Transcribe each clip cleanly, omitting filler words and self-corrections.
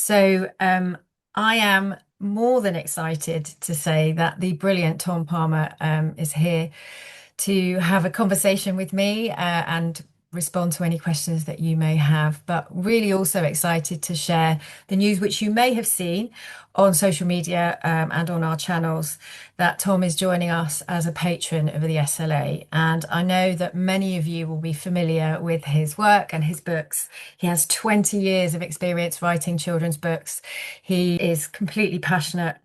So I am more than excited to say that the brilliant Tom Palmer is here to have a conversation with me and respond to any questions that you may have. But really also excited to share the news which you may have seen on social media and on our channels that Tom is joining us as a patron of the SLA. And I know that many of you will be familiar with his work and his books. He has 20 years of experience writing children's books. He is completely passionate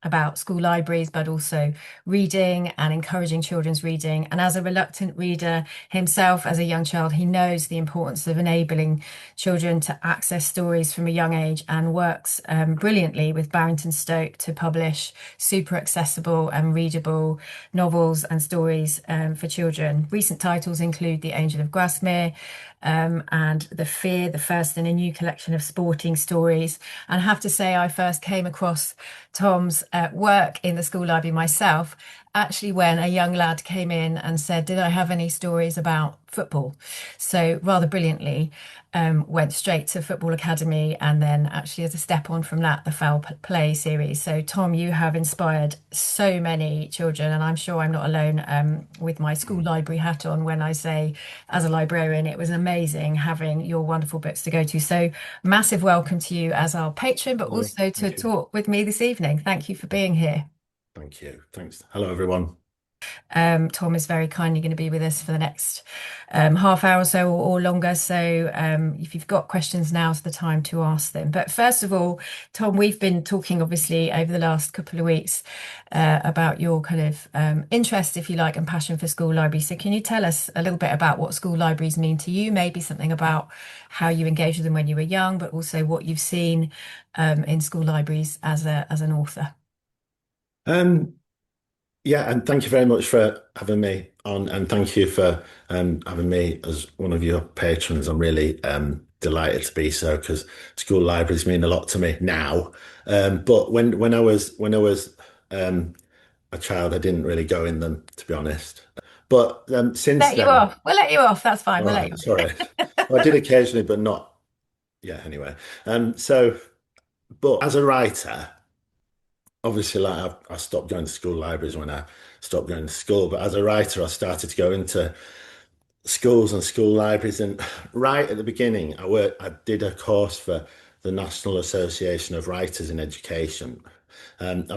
about school libraries, but also reading and encouraging children's reading. And as a reluctant reader himself, as a young child, he knows the importance of enabling children to access stories from a young age and works brilliantly with Barrington Stoke to publish super accessible and readable novels and stories for children. Recent titles include The Angel of Grasmere and The Fear, the first in a new collection of sporting stories. And I have to say, I first came across Tom's work in the school library myself, actually when a young lad came in and said, did I have any stories about football? So rather brilliantly, went straight to Football Academy and then actually as a step on from that, the Foul Play series. So Tom, you have inspired so many children, and I'm sure I'm not alone with my school library hat on when I say, as a librarian, it was amazing having your wonderful books to go to. So massive welcome to you as our patron, but Hello. also to Thank you. talk with me this evening. Thank you for being here. Thank you. Thanks. Hello, everyone. Tom is very kindly going to be with us for the next half hour or so or longer. So if you've got questions, now's the time to ask them. But first of all, Tom, we've been talking obviously over the last couple of weeks about your kind of interest, if you like, and passion for school libraries. So can you tell us a little bit about what school libraries mean to you? Maybe something about how you engaged with them when you were young, but also what you've seen in school libraries as an author. Um, yeah, and thank you very much for having me on, and thank you for having me as one of your patrons. I'm really delighted to be so because school libraries mean a lot to me now. But when I was um, a child, I didn't really go in them, to be honest. But since Let you then, off. We'll let you off. That's fine. all We'll let you right, sorry, off. well, I did occasionally, but not. Yeah, anyway. So, but as a writer. Obviously, like I stopped going to school libraries when I stopped going to school, but as a writer, I started to go into schools and school libraries. And right at the beginning, I did a course for the National Association of Writers in Education, and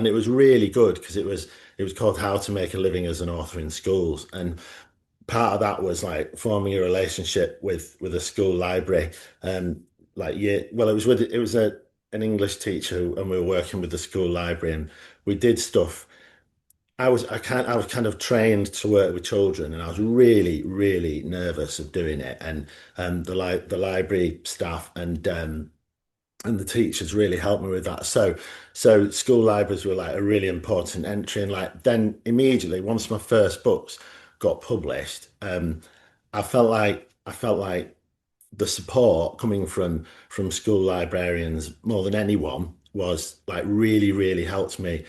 it was really good because it was called How to Make a Living as an Author in Schools, and part of that was like forming a relationship with a school library. Like yeah, well, it was an English teacher and we were working with the school library and we did stuff. I was kind of trained to work with children and I was really nervous of doing it. And the library staff and the teachers really helped me with that. So school libraries were like a really important entry. And like then immediately, once my first books got published, I felt like the support coming from school librarians more than anyone was like really helped me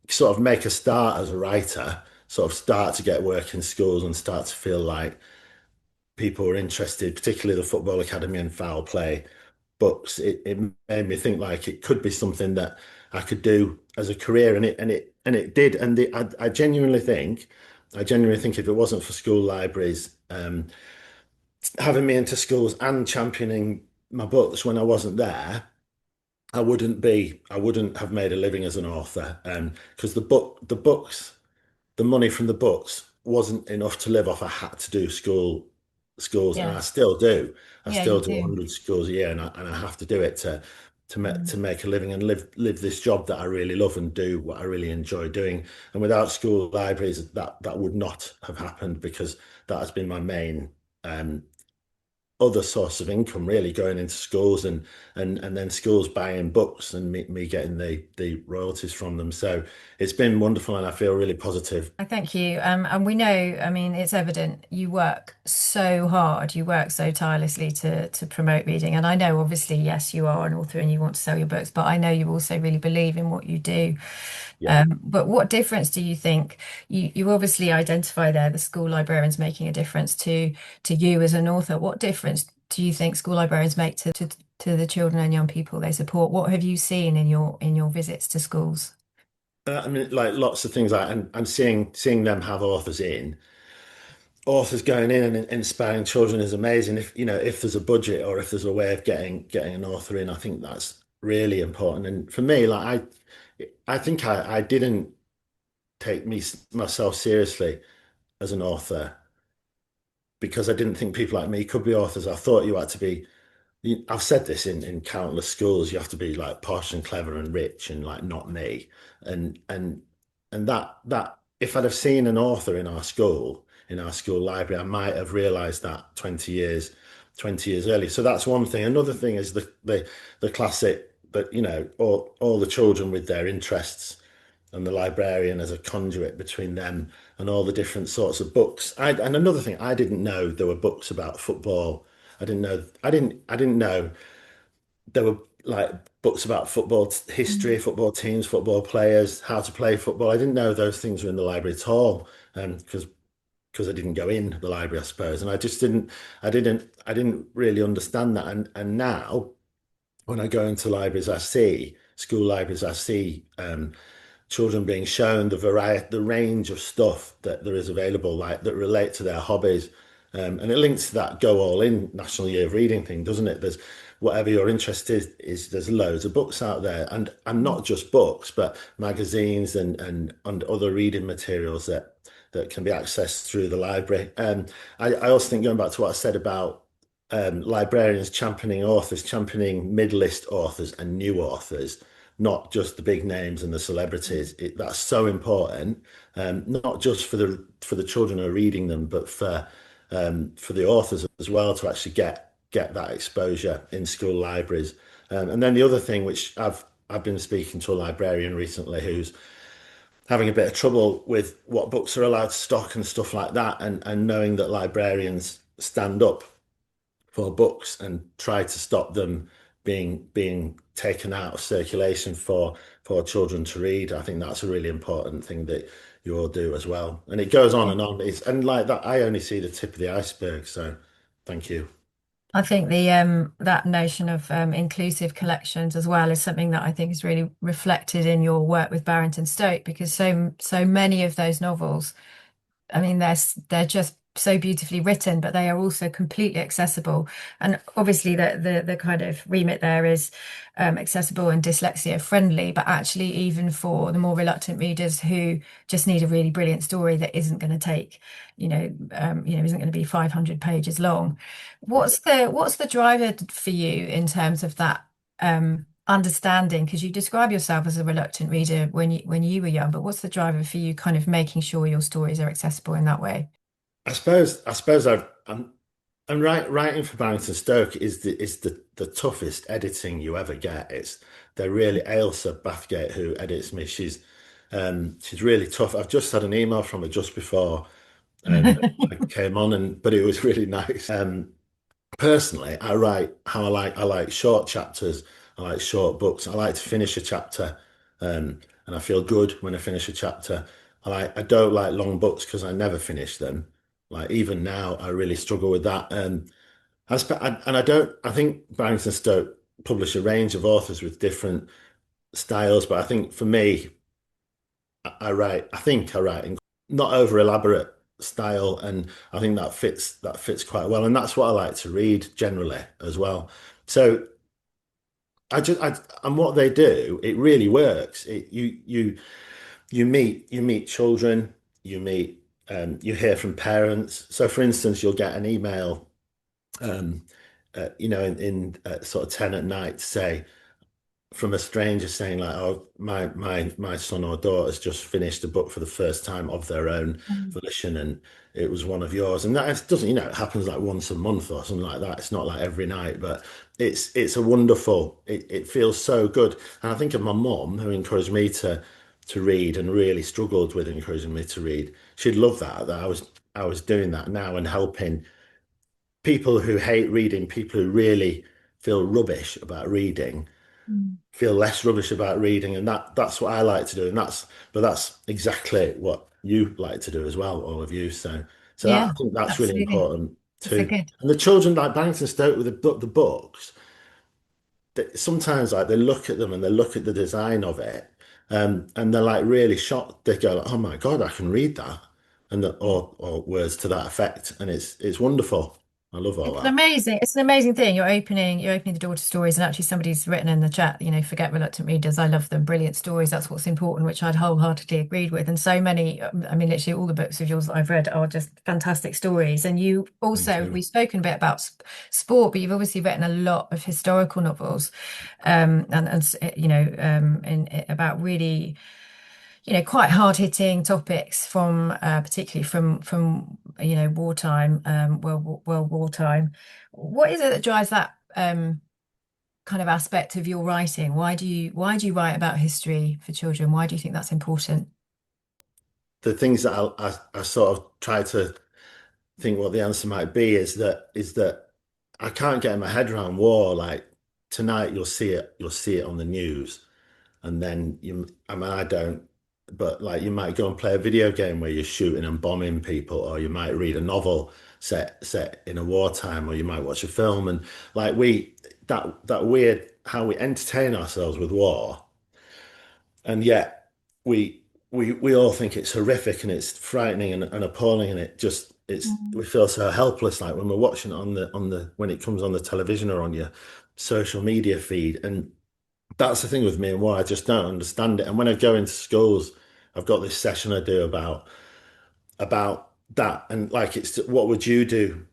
sort of make a start as a writer, sort of start to get work in schools and start to feel like people were interested, particularly the Football Academy and Foul Play books. It made me think like it could be something that I could do as a career, and it did. And I genuinely think if it wasn't for school libraries having me into schools and championing my books when I wasn't there, I wouldn't have made a living as an author. Because the books, the money from the books wasn't enough to live off. I had to do schools, and Yeah. I still do. I Yeah, still you do do. 100 schools a year, and I have to do it to Mm. make a living and live this job that I really love and do what I really enjoy doing. And without school libraries, that would not have happened because that has been my main um, other source of income, really, going into schools and then schools buying books and me getting the royalties from them. So it's been wonderful and I feel really positive. I thank you. And we know, I mean, it's evident you work so hard, you work so tirelessly to promote reading. And I know, obviously, yes, you are an author and you want to sell your books, but I know you also really believe in what you do. Yeah. But what difference do you think you obviously identify there the school librarians making a difference to you as an author? What difference do you think school librarians make to the children and young people they support? What have you seen in your visits to schools? I mean, like lots of things like, and seeing them have authors going in and inspiring children is amazing. If you know, if there's a budget or if there's a way of getting an author in, I think that's really important. And for me, like I think I didn't take myself seriously as an author because I didn't think people like me could be authors. I thought you had to be. I've said this in countless schools. You have to be like posh and clever and rich and like not me. And and and that if I'd have seen an author in our school library, I might have realised that 20 years earlier. So that's one thing. Another thing is the classic that you know all the children with their interests and the librarian as a conduit between them and all the different sorts of books. And another thing, I didn't know there were books about football. I didn't know there were like books about football history, Mm. football teams, football players, how to play football. I didn't know those things were in the library at all, because I didn't go in the library, I suppose, and I didn't really understand that. And now when I go into libraries, I see school libraries, I see children being shown the variety, the range of stuff that there is available, like that relate to their hobbies. And it links to that Go All In National Year of Reading thing, doesn't it? There's whatever your interest is there's loads of books out there, and not just books, but magazines and other reading materials that can be accessed through the library. I also think going back to what I said about librarians championing authors, championing mid-list authors and new authors, not just the big names and the celebrities. That's so important, not just for the children who are reading them, but for the authors as well to actually get that exposure in school libraries. And then the other thing, which I've been speaking to a librarian recently who's having a bit of trouble with what books are allowed to stock and stuff like that, and knowing that librarians stand up for books and try to stop them being taken out of circulation for children to read. I think that's a really important thing that you all do as well. And it goes on Yeah. and on. And like that, I only see the tip of the iceberg. So thank you. I think the that notion of inclusive collections as well is something that I think is really reflected in your work with Barrington Stoke because so many of those novels, I mean, they're just so beautifully written, but they are also completely accessible. And obviously, the kind of remit there is accessible and dyslexia friendly, but actually, even for the more reluctant readers who just need a really brilliant story that isn't going to take, isn't going to be 500 pages long. What's the driver for you in terms of that? Understanding because you describe yourself as a reluctant reader when you were young, but what's the driver for you kind of making sure your stories are accessible in that way? I suppose I'm writing for Barrington Stoke is the toughest editing you ever get. It's they're really Ailsa Bathgate who edits me. She's really tough. I've just had an email from her just before I came on, and but it was really nice. Personally, I write how I like short chapters. I like short books. I like to finish a chapter, and I feel good when I finish a chapter. I don't like long books because I never finish them. Like even now, I really struggle with that. And I don't. I think Barrington Stoke publish a range of authors with different styles, but I think for me, I write. I think I write in not over elaborate style, and I think that fits quite well. And that's what I like to read generally as well. So and what they do, it really works. You meet children, you hear from parents. So for instance, you'll get an email, um, in sort of 10 at night, say from a stranger saying like, "Oh, my son or daughter's just finished a book for the first time of their own Mm. volition, and it was one of yours." And that doesn't, it happens like once a month or something like that. It's not like every night, but it's a wonderful. It feels so good. And I think of my mum who encouraged me to read and really struggled with encouraging me to read. She'd love that I was doing that now and helping people who hate reading, people who really feel rubbish about reading Mm. feel less rubbish about reading, and that's what I like to do, and that's exactly what you like to do as well, all of you. So that I Yeah, think that's really absolutely. important. It's a to good. and the children like Barrington Stoke with the books, sometimes like they look at them and they look at the design of it, and they're like really shocked. They go, like, "Oh my God, I can read that," or words to that effect, and it's wonderful. I love all It's an that. amazing, it's an amazing thing. You're opening the door to stories, and actually somebody's written in the chat, forget reluctant readers. I love them. Brilliant stories. That's what's important, which I'd wholeheartedly agreed with. And so many, I mean, literally all the books of yours that I've read are just fantastic stories. And you Thank also, you. we've spoken a bit about sport, but you've obviously written a lot of historical novels, about really quite hard-hitting topics from particularly from wartime, World War time. What is it that drives that kind of aspect of your writing? Why do you write about history for children? Why do you think that's important? The things that I sort of try to think what the answer might be is that I can't get in my head around war. Like tonight, you'll see it on the news, and then I mean, I don't, but like you might go and play a video game where you're shooting and bombing people, or you might read a novel set in a wartime, or you might watch a film, and like that weird how we entertain ourselves with war, and yet we we all think it's horrific and it's frightening and appalling, and we Mm. feel so helpless like when we're watching it on the when it comes on the television or on your social media feed. And that's the thing with me and war. I just don't understand it. And when I go into schools, I've got this session I do about that, and like it's what would you do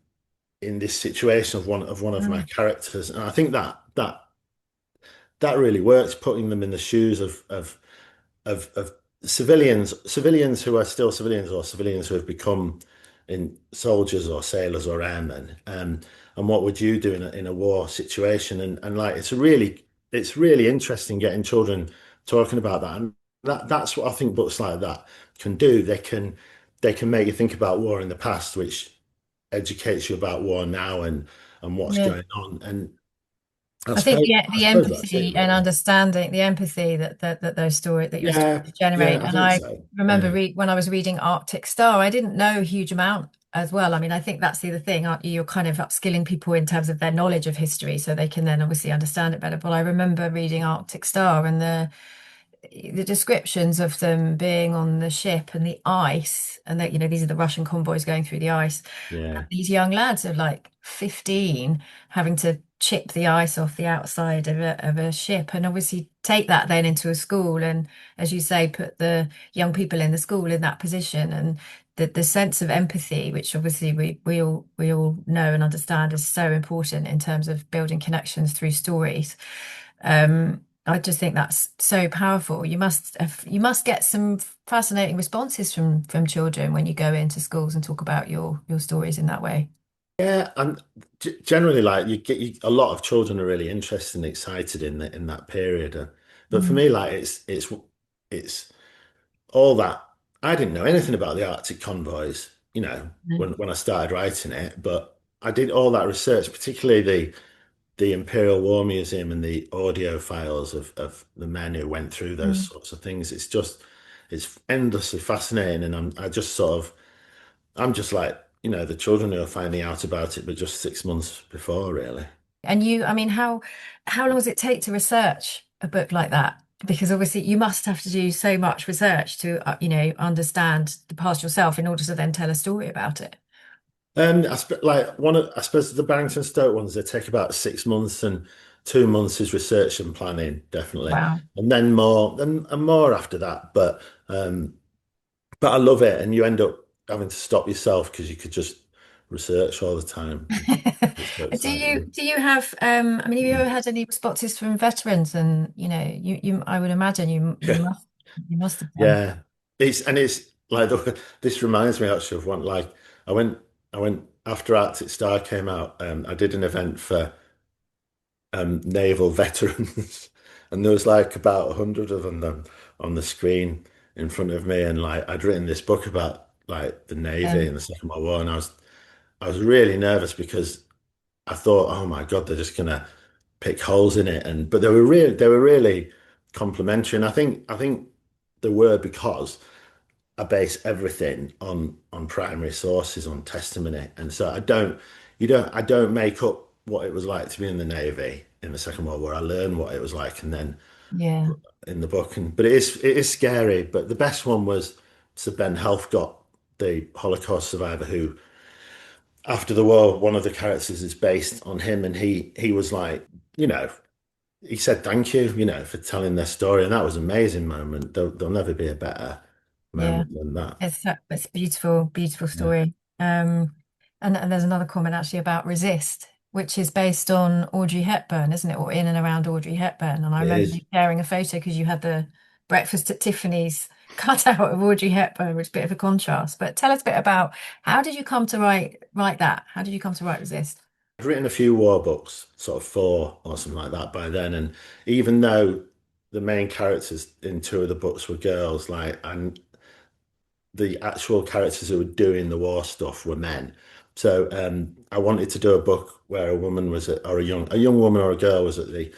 in this situation of one of my Mm. characters. And I think that really works, putting them in the shoes of civilians who are still civilians, or civilians who have become in soldiers or sailors or airmen. And what would you do in a war situation? And like it's really interesting getting children talking about that. And that's what I think books like that can do. They can make you think about war in the past, which educates you about war now and what's Yeah. going on. And I I think suppose I the suppose that's it, empathy and really. understanding, the empathy that those stories that your Yeah, stories generate. yeah, I And think I so. remember when I was reading Arctic Star, I didn't know a huge amount as well. I mean, I think that's the other thing, aren't you? You're kind of upskilling people in terms of their knowledge of history so they can then obviously understand it better. But I remember reading Arctic Star and the descriptions of them being on the ship and the ice, and that these are the Russian convoys going through the ice, Yeah. and these young lads of like 15 having to chip the ice off the outside of a ship, and obviously take that then into a school, and as you say, put the young people in the school in that position, and the sense of empathy, which obviously we all know and understand is so important in terms of building connections through stories. I just think that's so powerful. You must get some fascinating responses from children when you go into schools and talk about your stories in that way. Yeah, and generally, like a lot of children are really interested and excited in that period. But for Mm. me, like it's all that. I didn't know anything about the Arctic convoys, when I started writing it. But I did all that research, particularly the Imperial War Museum and the audio files of the men who went through those Mm. sorts of things. It's endlessly fascinating, and I'm just like, the children who are finding out about it, but just 6 months before, really. And I mean, how long does it take to research a book like that? Because obviously you must have to do so much research to understand the past yourself in order to then tell a story about it. I suppose the Barrington Stoke ones, they take about 6 months, and 2 months is research and planning, definitely, Wow. and then more and more after that. But I love it, and you end up having to stop yourself because you could just research all the time. It's so Do you exciting. do you have I mean, have you ever had any responses from veterans? And you I would imagine you must have done. Yeah, it's like this reminds me actually of one. Like I went I went after Arctic Star came out. I did an event for naval veterans, and there was like about 100 of them on the screen in front of me. And like I'd written this book about like the Navy Um, and the Second World War, and I was really nervous because I thought, oh my God, they're just gonna pick holes in it. And but they were really complimentary, and I think they were because I base everything on on primary sources, on testimony, and so I don't make up what it was like to be in the Navy in the Second World War. I learn what it was like, and then Yeah, in the book, and but it is scary. But the best one was Sir Ben Helfgott, the Holocaust survivor, who after the war, one of the characters is based on him, and he was like, you know, he said thank you, for telling their story, and that was an amazing moment. There'll never be a better yeah. moment than that. It's a beautiful, beautiful Yeah, story. And there's another comment actually about Resist, which is based on Audrey Hepburn, isn't it? Or in and around Audrey Hepburn. And I it remember you is. sharing a photo because you had the breakfast at Tiffany's cut out of Audrey Hepburn, which is a bit of a contrast. But tell us a bit about how did you come to write that? How did you come to write Resist? I'd written a few war books, sort of four or something like that by then, and even though the main characters in two of the books were girls, and the actual characters who were doing the war stuff were men. So I wanted to do a book where a woman was or a young woman or a girl was at the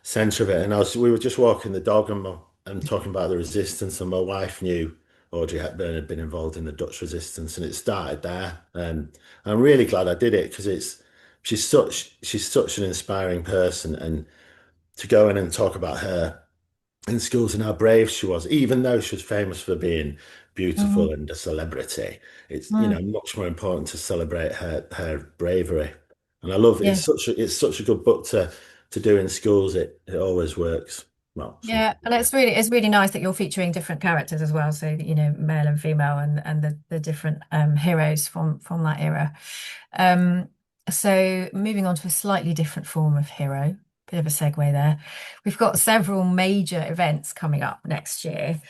center of it. And we were just walking the dog and talking about the resistance. And my wife knew Audrey Hepburn had been involved in the Dutch resistance, and it started there. And I'm really glad I did it because she's such an inspiring person, and to go in and talk about her in schools and how brave she was, even though she was famous for being Mm, beautiful and a celebrity. It's mm, much more important to celebrate her bravery. And I love yeah. it's such a good book to do in schools. It always works. Well, Yeah, sometimes. and it's really nice that you're featuring different characters as well, so that, male and female and the different heroes from that era. Um, so moving on to a slightly different form of hero, bit of a segue there. We've got several major events coming up next year.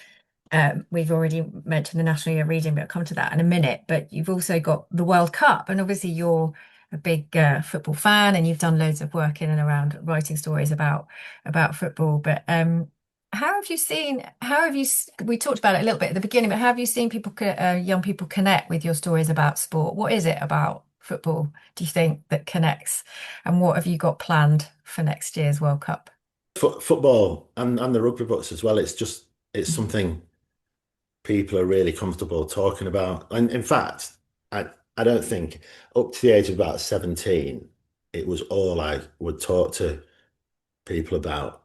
We've already mentioned the National Year of Reading, but I'll come to that in a minute. But you've also got the World Cup, and obviously you're a big football fan, and you've done loads of work in and around writing stories about football. But how have you seen? How have you? We talked about it a little bit at the beginning, but how have you seen young people connect with your stories about sport? What is it about football, do you think, that connects? And what have you got planned for next year's World Cup? Football and the rugby books as well. It's something people are really comfortable talking about. And in fact, I don't think up to the age of about 17, it was all I would talk to people about.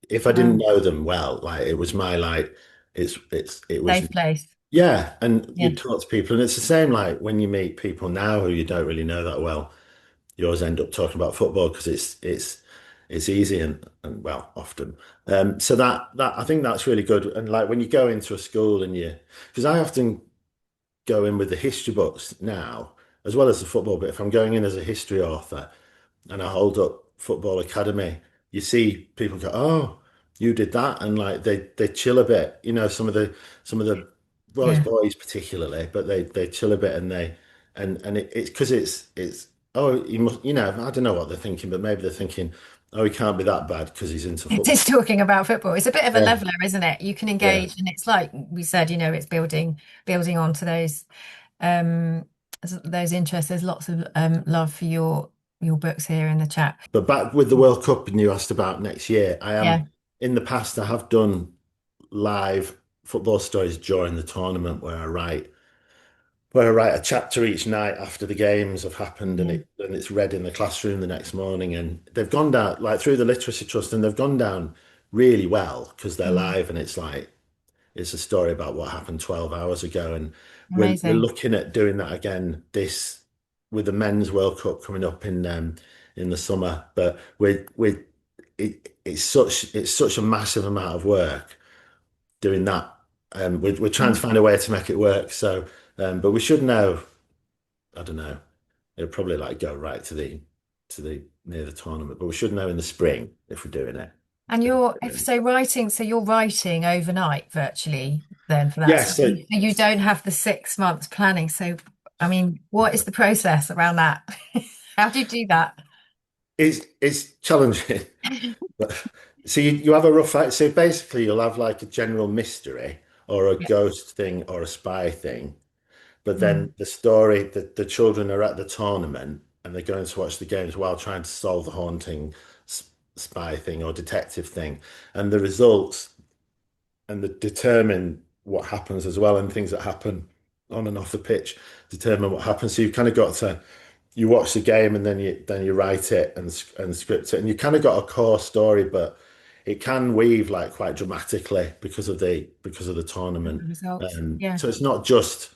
If I didn't Mm, know them well, like it was my like it was safe place. yeah, and Yeah. you talk to people, and it's the same like when you meet people now who you don't really know that well, you always end up talking about football because it's easy and well often. So that I think that's really good. And like when you go into a school and because I often go in with the history books now as well as the football, but if I'm going in as a history author and I hold up Football Academy, you see people go, "Oh, you did that," and like they chill a bit. Some of the well, it's Yeah. boys particularly, but they chill a bit and it's because it's oh, you must, I don't know what they're thinking, but maybe they're thinking, "Oh, he can't be that bad because he's into It football." is talking about football. It's a bit of a Yeah, leveler, isn't it? You can yeah. engage, and it's like we said, it's building onto um those interests. There's lots of love for your books here in the chat. But back with the World Cup, and you asked about next year, Yeah. in the past, I have done live football stories during the tournament where I write a chapter each night after the games have happened, and Yeah. it's read in the classroom the next morning, and they've gone down like through the Literacy Trust, and they've gone down really well because they're Mm, live, and it's like it's a story about what happened 12 hours ago, and we're amazing. looking at doing that again this with the Men's World Cup coming up in the summer, but it's such a massive amount of work doing that. We're trying to Mm. find a way to make it work. So, but we should know. I don't know. It'll probably like go right to the near the tournament, but we should know in the spring if we're doing it. And you're writing overnight virtually then for that. Yeah, So so you don't have the 6 months planning. So, I mean, what is the process around that? How do you do that? it's challenging. But so you have a rough so basically you'll have like a general mystery or a Yeah. ghost thing or a spy thing. But Mm, then the story that the children are at the tournament and they're going to watch the games while trying to solve the haunting spy thing or detective thing. And the results and determine what happens as well and things that happen on and off the pitch determine what happens. So you've kind of got to you watch the game and then you write it and script it, and you kind of got a core story, but it can weave like quite dramatically because of the And the tournament. results. Yeah. So it's not just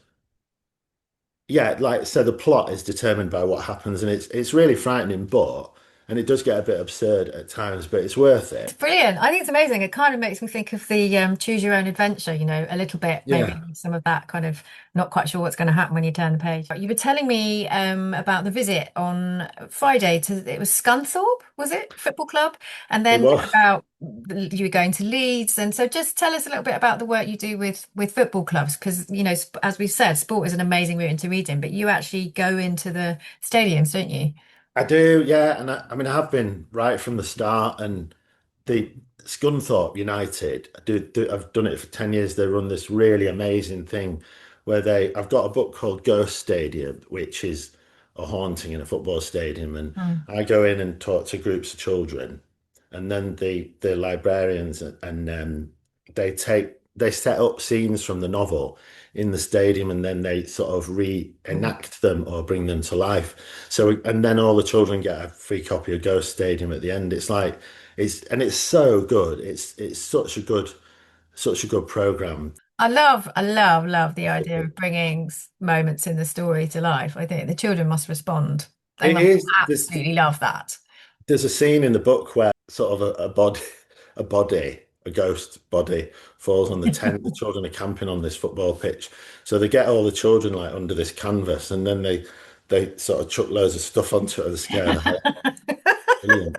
yeah, like so the plot is determined by what happens, and it's really frightening, but and it does get a bit absurd at times, but it's worth It's it. brilliant. I think it's amazing. It kind of makes me think of the choose your own adventure, a little bit, maybe Yeah. some of that kind of not quite sure what's going to happen when you turn the page. You were telling me about the visit on Friday to it was Scunthorpe, was it? Football club? And It then was. about you were going to Leeds. And so just tell us a little bit about the work you do with football clubs, because as we've said, sport is an amazing route into reading, but you actually go into the stadiums, don't you? I do, yeah, and I mean I have been right from the start, and the Scunthorpe United, I've done it for 10 years. They run this really amazing thing where I've got a book called Ghost Stadium, which is a haunting in a football stadium. And Mm. I go in and talk to groups of children, and then the librarians and they set up scenes from the novel in the stadium, and then they sort of reenact them or bring them to life. So, and then all the children get a free copy of Ghost Stadium at the end. It's like, it's so good. It's such a good program. I love the idea of bringing moments in the story to life. I think the children must respond. They It must is absolutely love that. there's a scene in the book where sort of a ghost body falls on the tent. The children are camping on this football pitch, so they get all the children like under this canvas, and then they sort of chuck loads of stuff onto it to scare the hell. Brilliant.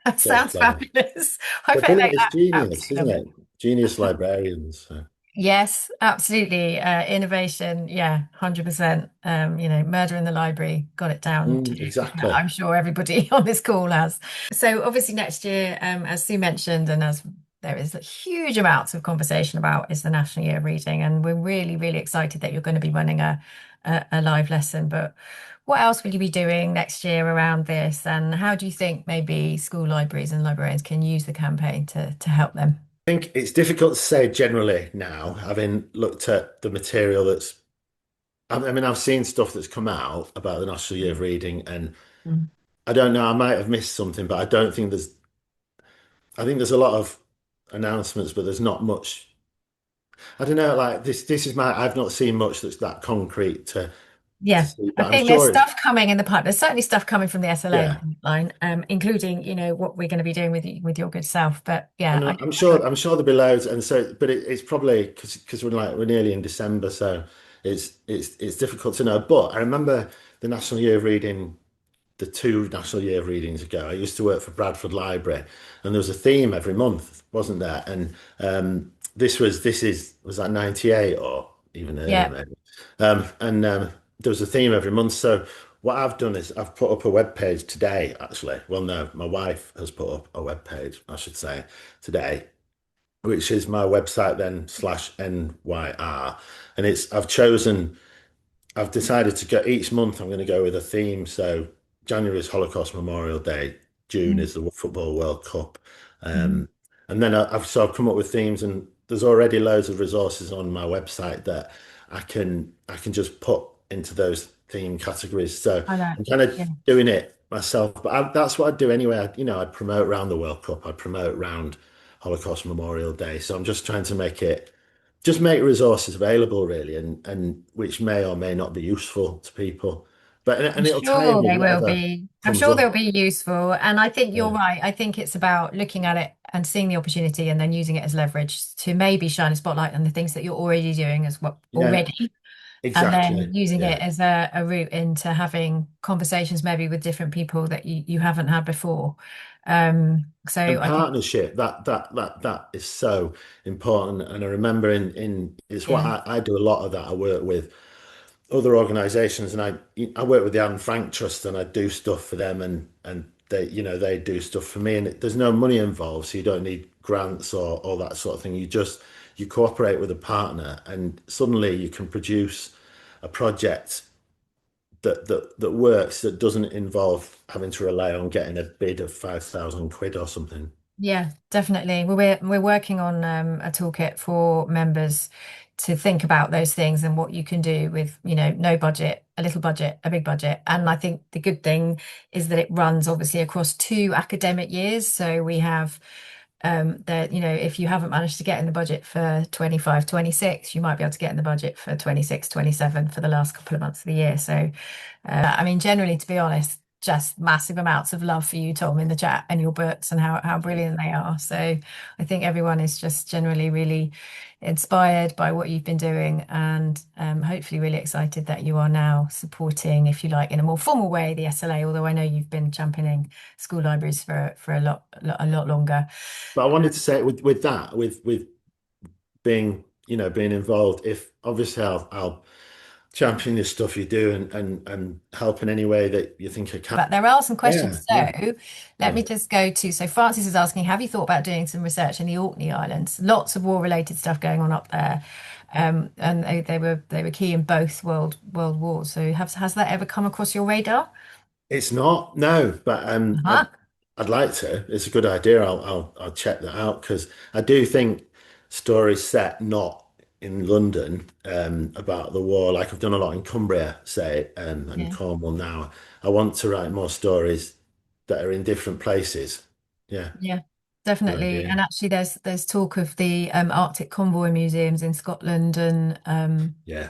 That So, sounds fabulous. I they're bet they brilliant. It's genius, absolutely isn't love it. it? Genius librarians. So. Yes, absolutely. Innovation, yeah, 100%. Murder in the Library, got it down to, Exactly. I'm sure everybody on this call has. So obviously next year, as Sue mentioned, and as there is a huge amounts of conversation about, is the National Year of Reading. And we're really, really excited that you're going to be running a live lesson. But what else will you be doing next year around this? And how do you think maybe school libraries and librarians can use the campaign to help them? I think it's difficult to say generally now, having looked at the material I mean, I've seen stuff that's come out about the National Year of Reading, and Mm. I don't know, I might have missed something, but I think there's a lot of announcements, but there's not much. I don't know, like I've not seen much that's that concrete to Yeah, see, I but I'm think there's sure stuff coming in the pipe. There's certainly stuff coming from the SLA in the yeah. pipeline, including, what we're going to be doing with your good self. But yeah, And I, I'm sure there'll be loads, and so, but it's probably because we're nearly in December, so it's difficult to know. But I remember the National Year of Reading, the two National Year of Readings ago. I used to work for Bradford Library, and there was a theme every month, wasn't there? And was that 98 or even earlier yeah, maybe? And there was a theme every month. So what I've done is I've put up a web page today, actually. Well, no, my wife has put up a web page, I should say, today, which is my website then /NYR. And I've decided to go each month. I'm going to go with a theme. So January is Holocaust Memorial Day. June mm, is the Football World Cup. mm, Um, and then I've come up with themes, and there's already loads of resources on my website that I can just put into those theme categories. So I know. I'm kind of Yeah, doing it myself, but that's what I'd do anyway. I'd promote around the World Cup. I'd promote around Holocaust Memorial Day. So I'm just trying to make resources available really, and which may or may not be useful to people, but I'm and it'll tie in sure with they will whatever be. I'm comes sure up. they'll be useful. And I think you're Yeah, right. I think it's about looking at it and seeing the opportunity and then using it as leverage to maybe shine a spotlight on the things that you're already doing as well yeah, already. And then exactly. using Yeah, it as a route into having conversations maybe with different people that you haven't had before. So and I think, partnership that is so important. And I remember in it's what yeah, I do a lot of that. I work with other organizations, and I work with the Anne Frank Trust, and I do stuff for them, and they do stuff for me, and there's no money involved, so you don't need grants or all that sort of thing. You cooperate with a partner, and suddenly you can produce a project that works, that doesn't involve having to rely on getting a bid of 5,000 quid or something. yeah, definitely. We're working on a toolkit for members to think about those things and what you can do with, no budget, a little budget, a big budget. And I think the good thing is that it runs obviously across 2 academic years. So we have that, if you haven't managed to get in the budget for 25, 26, you might be able to get in the budget for 26, 27 for the last couple of months of the year. So, I mean, generally, to be honest, just massive amounts of love for you, Tom, in the chat and your books and how brilliant they are. So I think everyone is just generally really inspired by what you've been doing and hopefully really excited that you are now supporting, if you like, in a more formal way, the SLA, although I know you've been championing school libraries for a lot longer. But I wanted to say with that, with being, being involved, if obviously I'll champion the stuff you do and help in any way that you think I can. But there are some Yeah, questions. yeah. So let Yeah. me just go to. So Francis is asking, have you thought about doing some research in the Orkney Islands? Lots of war-related stuff going on up there, and they were key in both world wars. So has that ever come across your radar? It's not, no, but Uh-huh. I'd like to. It's a good idea. I'll check that out because I do think stories set not in London about the war, like I've done a lot in Cumbria, say, and Yeah, Cornwall now. I want to write more stories that are in different places. Yeah, yeah, good definitely. idea. And actually, there's talk of the Arctic Convoy museums in Scotland and Yeah, I've been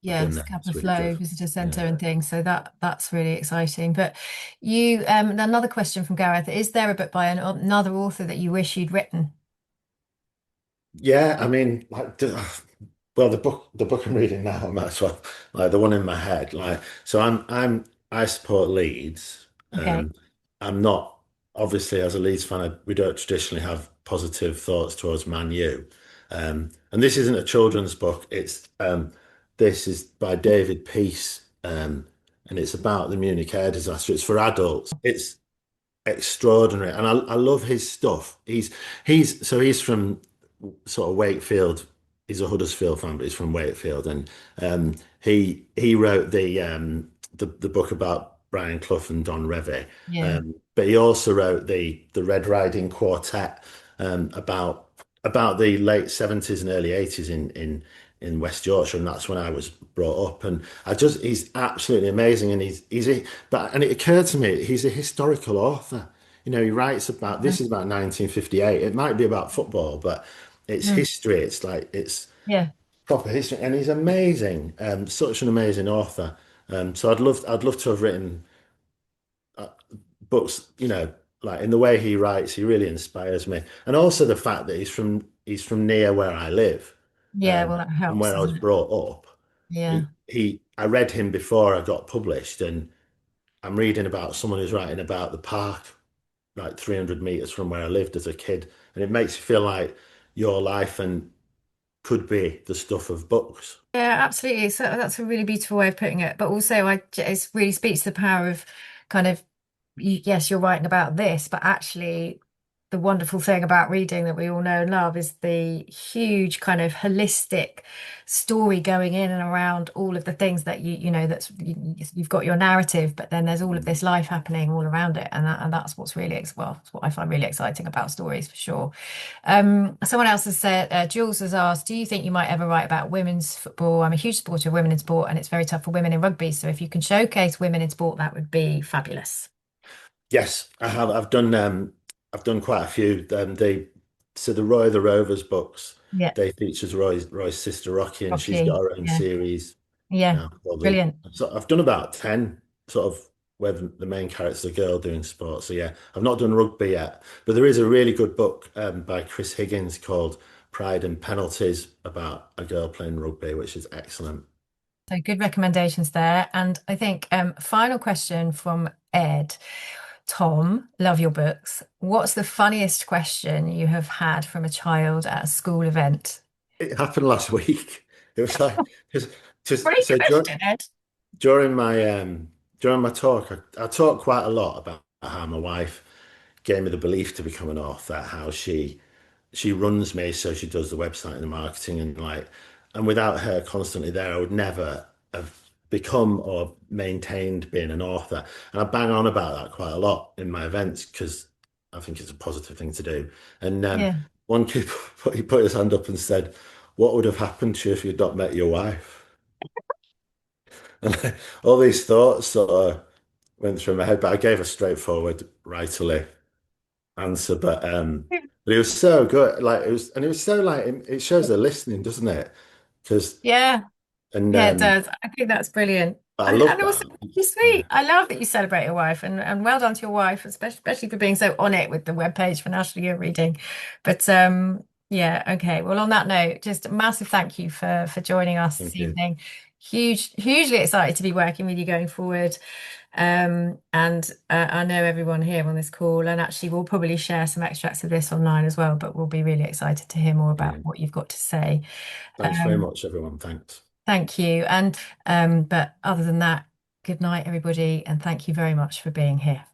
yes, there. Kappa It's really good. Flow Visitor Yeah. Centre and things. So that's really exciting. But you, another question from Gareth: is there a book by another author that you wish you'd written? Yeah, I mean, like, well, the book I'm reading now, I might as well, like the one in my head, like, so I support Leeds. Okay. I'm not obviously as a Leeds fan, we don't traditionally have positive thoughts towards Man U. And this isn't a children's book. This is by David Peace, and it's about the Munich air disaster. It's for adults. It's extraordinary, and I love his stuff. He's from sort of Wakefield. He's a Huddersfield fan, but he's from Wakefield, and he wrote the book about Brian Clough and Don Revie. Yeah. But he also wrote the Red Riding Quartet about the late 70s and early 80s in West Yorkshire, and that's when I was brought up. And he's absolutely amazing, and and it occurred to me he's a historical author. He writes about Mm, this is about 1958. It might be about football, but it's mm, history. It's yeah. proper history, and he's amazing. Such an amazing author. So I'd love to have written books. Like in the way he writes, he really inspires me, and also the fact that he's from near where I live, Yeah, well that and helps, where I was doesn't it? brought up. Yeah. I read him before I got published, and I'm reading about someone who's writing about the park like 300 meters from where I lived as a kid, and it makes you feel like your life and could be the stuff of books. Yeah, absolutely. So that's a really beautiful way of putting it. But also, it really speaks to the power of kind of, yes, you're writing about this, but actually, the wonderful thing about reading that we all know and love is the huge kind of holistic story going in and around all of the things that you've got your narrative, but then there's all of Mm. this life happening all around it, and that's what's really it's what I find really exciting about stories for sure. Someone else has said, Jules has asked, do you think you might ever write about women's football? I'm a huge supporter of women in sport, and it's very tough for women in rugby. So if you can showcase women in sport, that would be fabulous. Yes, I have. I've done quite a few. The Roy the Rovers books. Yeah, They features Roy's sister Rocky, and she's got Rocky. her own Yeah, series yeah, now called brilliant. So I've done about 10 sort of where the main character's a girl doing sports. So yeah, I've not done rugby yet, but there is a really good book by Chris Higgins called Pride and Penalties about a girl playing rugby, which is excellent. So good recommendations there. And I think final question from Ed. Tom, love your books. What's the funniest question you have had from a child at a school event? It happened last week. It was like because Great so question, Ed. during my talk, I talk quite a lot about how my wife gave me the belief to become an author, how she runs me, so she does the website and the marketing, and without her constantly there, I would never have become or maintained being an author. And I bang on about that quite a lot in my events because I think it's a positive thing to do. And Yeah. one kid he put his hand up and said, what would have happened to you if you'd not met your wife? And all these thoughts sort of went through my head, but I gave a straightforward, writerly answer. But it was so good. Like it was, and it was so like it shows they're listening, doesn't it? Because Yeah. and Yeah, it does. I think that's brilliant. I love And also, that. you're Yeah, sweet. I love that you celebrate your wife and well done to your wife, especially for being so on it with the webpage for National Year Reading. But yeah, okay. Well, on that note, just a massive thank you for joining us this thank you. evening. Hugely excited to be working with you going forward. And I know everyone here on this call, and actually we'll probably share some extracts of this online as well, but we'll be really excited to hear more about Brilliant. what you've got to say. Thanks very Um, much, everyone. Thanks. Thank you. And but other than that, good night, everybody, and thank you very much for being here.